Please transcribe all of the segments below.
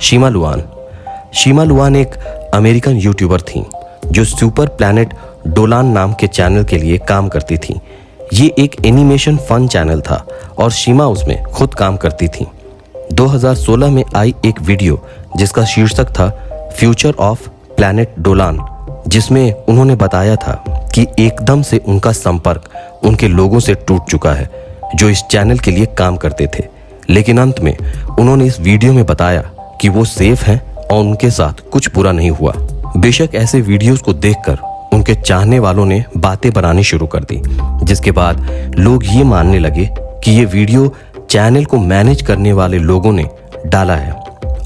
शीमा Luann. शीमा Luann एक American YouTuber थीं जो सुपर प्लैनेट डोलान नाम के चैनल के लिए काम करती थीं। ये एक एनिमेशन फन चैनल था और शीमा उसमें खुद काम करती थीं। 2016 में आई एक वीडियो जिसका शीर्षक था फ्यूचर ऑफ प्लैनेट डोलान, जिसमें उन्होंने बताया था कि एकदम से उनका संपर्क उनके लोगों से टूट चुका है जो इस चैनल के लिए काम करते थे। लेकिन अंत में उन्होंने इस वीडियो में बताया कि वो सेफ हैं और उनके साथ कुछ बुरा नहीं हुआ। बेशक ऐसे वीडियोस को देखकर उनके चाहने वालों ने बातें बनानी शुरू कर दी, जिसके बाद लोग ये मानने लगे कि ये वीडियो चैनल को मैनेज करने वाले लोगों ने डाला है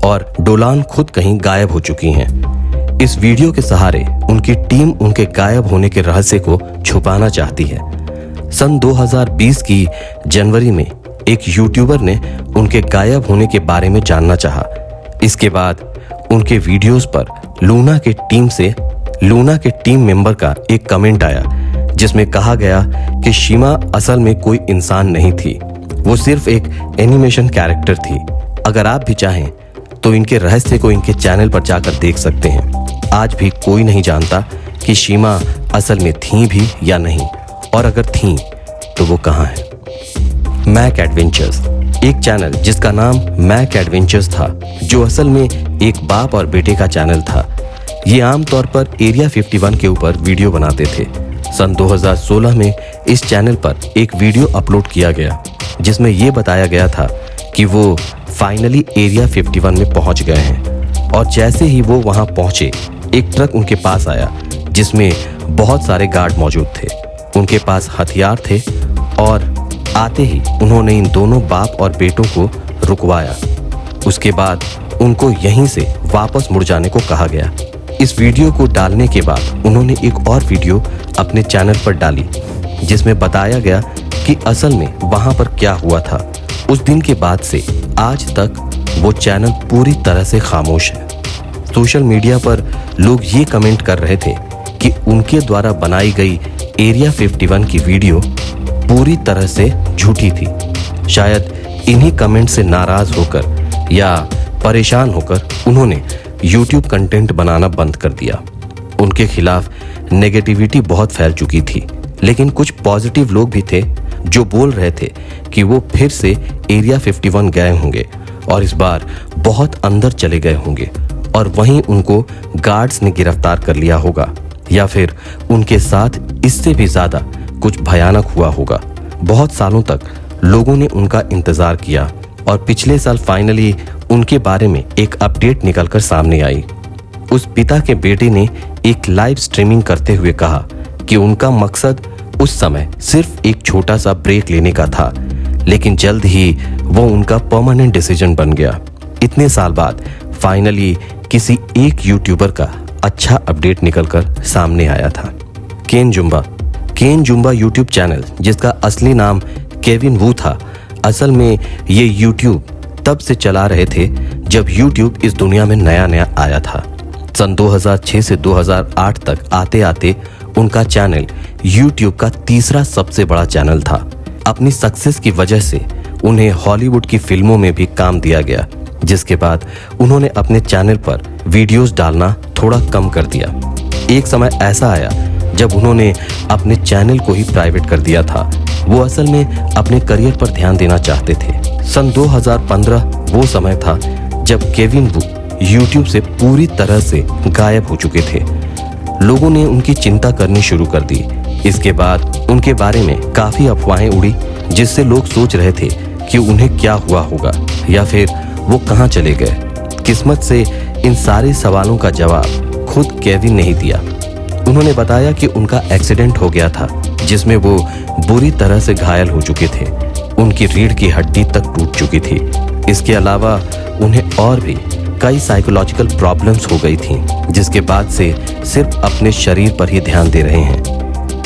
और डोलान खुद कहीं गायब हो चुकी हैं। इस वीडियो के सहारे उनकी टीम उनके गायब होने के रहस्य को छुपाना चाहती है। सन 2020 की जनवरी में एक यूट्यूबर ने उनके गायब होने के बारे में जानना चाहा। इसके बाद उनके वीडियोस पर लूना के टीम मेंबर का एक कमेंट आया जिसमें कहा गया कि शीमा असल में कोई इंसान नहीं थी, वो सिर्फ एक एनिमेशन कैरेक्टर थी। अगर आप भी चाहें तो इनके रहस्य को इनके चैनल पर जाकर देख सकते हैं। आज भी कोई नहीं जानता कि शीमा असल में थी भी या नहीं, और अगर थी तो वो कहाँ है। मैक एडवेंचर्स, एक चैनल जिसका नाम मैक एडवेंचर्स था, जो असल में एक बाप और बेटे का चैनल था। ये आमतौर पर एरिया 51 के ऊपर वीडियो बनाते थे। सन 2016 में इस चैनल पर एक वीडियो अपलोड किया गया जिसमें ये बताया गया था कि वो फाइनली एरिया 51 में पहुंच गए हैं, और जैसे ही वो वहां पहुंचे एक ट्रक उनके पास आया जिसमें बहुत सारे गार्ड मौजूद थे। उनके पास हथियार थे और आते ही उन्होंने इन दोनों बाप और बेटों को रुकवाया। उसके बाद उनको यहीं से वापस मुड़ जाने को कहा गया। इस वीडियो को डालने के बाद उन्होंने एक और वीडियो अपने चैनल पर डाली जिसमें बताया गया कि असल में वहां पर क्या हुआ था। उस दिन के बाद से आज तक वो चैनल पूरी तरह से खामोश है। सोशल मीडिया पर लोग ये कमेंट कर रहे थे कि उनके द्वारा बनाई गई एरिया 51 की वीडियो पूरी तरह से झूठी थी। शायद इन्हीं कमेंट से नाराज होकर या परेशान होकर उन्होंने YouTube कंटेंट बनाना बंद कर दिया। उनके खिलाफ नेगेटिविटी बहुत फैल चुकी थी, लेकिन कुछ पॉजिटिव लोग भी थे जो बोल रहे थे कि वो फिर से एरिया 51 गए होंगे और इस बार बहुत अंदर चले गए होंगे और वहीं उनको गार्ड्स ने गिरफ्तार कर लिया होगा, या फिर उनके साथ इससे भी ज्यादा कुछ भयानक हुआ होगा। बहुत सालों तक लोगों ने उनका इंतजार किया और पिछले साल फाइनली उनके बारे में एक अपडेट निकलकर सामने आई। उस पिता के बेटे ने एक लाइव स्ट्रीमिंग करते हुए कहा कि उनका मकसद उस समय सिर्फ एक छोटा सा ब्रेक लेने का था, लेकिन जल्द ही वो उनका परमानेंट डिसीजन बन गया। इतने साल बाद फाइनली किसी एक यूट्यूबर का अच्छा अपडेट निकलकर सामने आया था। केन जुम्बा यूट्यूब चैनल, जिसका असली नाम केविन वू था, असल में ये यूट्यूब तब से चला रहे थे जब यूट्यूब इस दुनिया में नया आया था। सन 2006 से 2008 तक आते आते उनका चैनल यूट्यूब का तीसरा सबसे बड़ा चैनल था। अपनी सक्सेस की वजह से उन्हें हॉलीवुड की फिल्मों में भी काम दिया गया, जिसके बाद उन्होंने अपने चैनल पर वीडियोस डालना थोड़ा कम कर दिया। एक समय ऐसा आया जब उन्होंने अपने चैनल को ही प्राइवेट कर दिया था। वो असल में अपने करियर पर ध्यान देना चाहते थे। सन 2015 वो समय था जब केविन वू यूट्यूब से पूरी तरह से गायब हो चुके थे। लोगों ने उनकी चिंता करनी शुरू कर दी। इसके बाद उनके बारे में काफी अफवाहें उड़ी, जिससे लोग सोच रहे थे कि उन्हें क्या हुआ होगा या फिर वो कहां चले गए। किस्मत से इन सारे सवालों का जवाब खुद केविन ने ही दिया। उन्होंने बताया कि उनका एक्सीडेंट हो गया था जिसमें वो बुरी तरह से घायल हो चुके थे। उनकी रीढ़ की हड्डी तक टूट चुकी थी। इसके अलावा उन्हें और भी कई साइकोलॉजिकल प्रॉब्लम्स हो गई थीं, जिसके बाद से सिर्फ अपने शरीर पर ही ध्यान दे रहे हैं।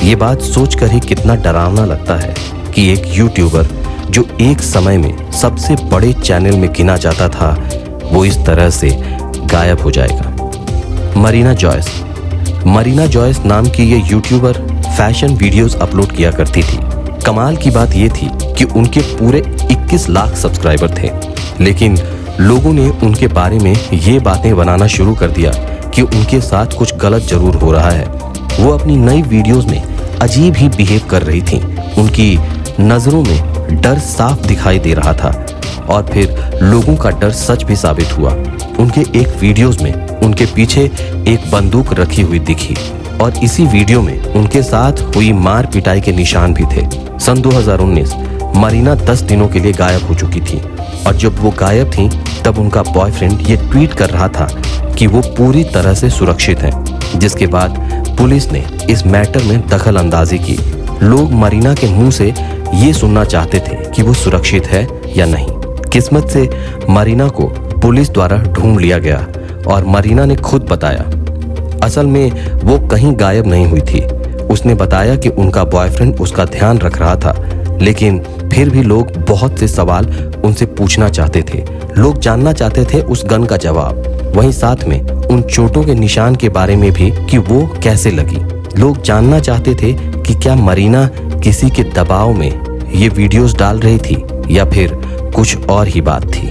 ये बात सोचकर ही कितना डरावना लगता है कि एक यूट्यूबर जो एक समय में सबसे बड़े चैनल में गिना जाता था, वो इस तरह से गायब हो जाएगा। मरीना जॉयस नाम की ये यूट्यूबर फैशन वीडियोस अपलोड किया करती थी। कमाल की बात ये थी कि उनके पूरे 21 लाख सब्सक्राइबर थे, लेकिन लोगों ने उनके बारे में ये बातें बनाना शुरू कर दिया कि उनके साथ कुछ गलत जरूर हो रहा है। वो अपनी नई वीडियोस में अजीब ही बिहेव कर रही थी। उनकी नजरों में डर साफ दिखाई दे रहा था और फिर लोगों का डर सच भी साबित हुआ। उनके एक वीडियोस में उनके पीछे एक बंदूक रखी हुई दिखी और इसी वीडियो में उनके साथ हुई मार पिटाई के निशान भी थे। सन 2019 मरीना 10 दिनों के लिए गायब हो चुकी थी और जब वो गायब थी तब उनका बॉयफ्रेंड ये ट्वीट कर रहा था कि वो पूरी तरह से सुरक्षित हैं। जिसके बाद पुलिस ने इस मैटर में दखल अंदाजी की। लोग मरीना के मुंह से ये सुनना चाहते थे कि वो सुरक्षित है या नहीं। किस्मत से मरीना को पुलिस द्वारा ढूंढ लिया गया और मरीना ने खुद बताया असल में वो कहीं गायब नहीं हुई थी। उसने बताया कि उनका बॉयफ्रेंड उसका ध्यान रख रहा था, लेकिन फिर भी लोग बहुत से सवाल उनसे पूछना चाहते थे। लोग जानना चाहते थे उस गन का जवाब, वहीं साथ में उन चोटों के निशान के बारे में भी कि वो कैसे लगी। लोग जानना चाहते थे कि क्या मरीना किसी के दबाव में ये वीडियोस डाल रही थी या फिर कुछ और ही बात थी।